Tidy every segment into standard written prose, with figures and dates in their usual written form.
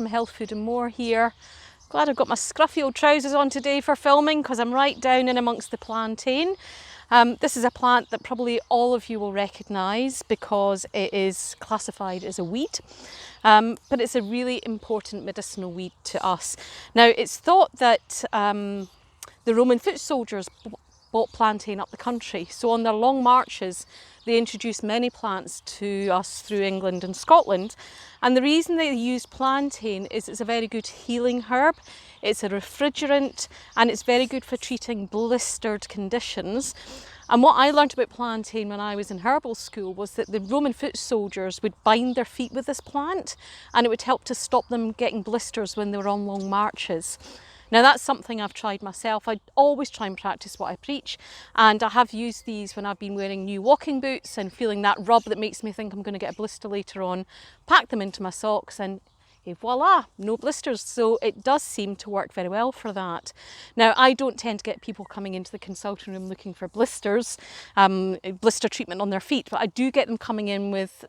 from Health, Food and More here. Glad I've got my scruffy old trousers on today for filming because I'm right down in amongst the plantain. This is a plant that probably all of you will recognise because it is classified as a weed, but it's a really important medicinal weed to us. Now, it's thought that the Roman foot soldiers brought plantain up the country, so on their long marches they introduced many plants to us through England and Scotland, and the reason they used plantain is it's a very good healing herb. It's a refrigerant and it's very good for treating blistered conditions. And what I learned about plantain when I was in herbal school was that the Roman foot soldiers would bind their feet with this plant and it would help to stop them getting blisters when they were on long marches. Now that's something I've tried myself. I always try and practice what I preach, and I have used these when I've been wearing new walking boots and feeling that rub that makes me think I'm going to get a blister later on, pack them into my socks and voila, no blisters. So it does seem to work very well for that. Now, I don't tend to get people coming into the consulting room looking for blisters, blister treatment on their feet, but I do get them coming in with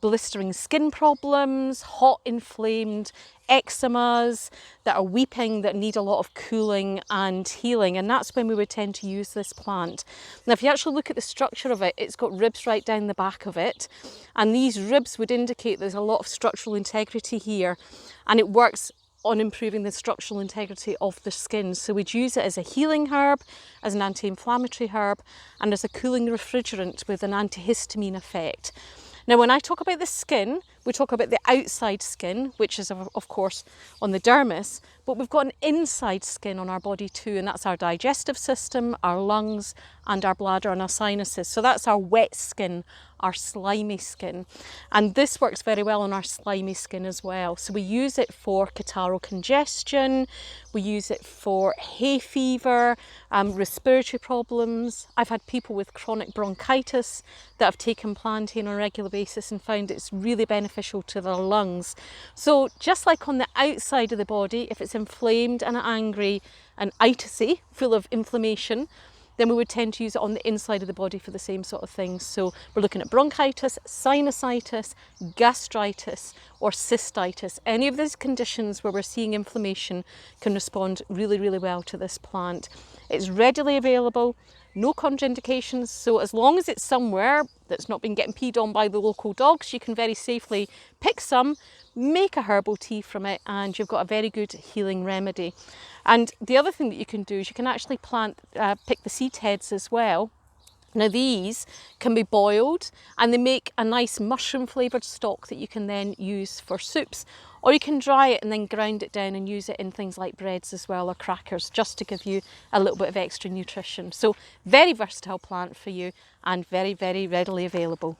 blistering skin problems, hot inflamed eczemas that are weeping, that need a lot of cooling and healing, and that's when we would tend to use this plant. Now, if you actually look at the structure of it, it's got ribs right down the back of it, and these ribs would indicate there's a lot of structural integrity here, and it works on improving the structural integrity of the skin. So we'd use it as a healing herb, as an anti-inflammatory herb, and as a cooling refrigerant with an antihistamine effect. Now, when I talk about the skin, we talk about the outside skin, which is of course on the dermis, but we've got an inside skin on our body too, and that's our digestive system, our lungs, and our bladder and our sinuses. So that's our wet skin, our slimy skin. And this works very well on our slimy skin as well. So we use it for catarrhal congestion, we use it for hay fever, respiratory problems. I've had people with chronic bronchitis that have taken plantain on a regular basis and found it's really beneficial to their lungs. So just like on the outside of the body, if it's inflamed and angry and itisy, full of inflammation, then we would tend to use it on the inside of the body for the same sort of things. So we're looking at bronchitis, sinusitis, gastritis, or cystitis. Any of these conditions where we're seeing inflammation can respond really, really well to this plant. It's readily available, no contraindications, so as long as it's somewhere that's not been getting peed on by the local dogs, you can very safely pick some, make a herbal tea from it, and you've got a very good healing remedy. And the other thing that you can do is you can actually pick the seed heads as well. Now these can be boiled and they make a nice mushroom flavoured stock that you can then use for soups, or you can dry it and then grind it down and use it in things like breads as well, or crackers, just to give you a little bit of extra nutrition. So very versatile plant for you and very, very readily available.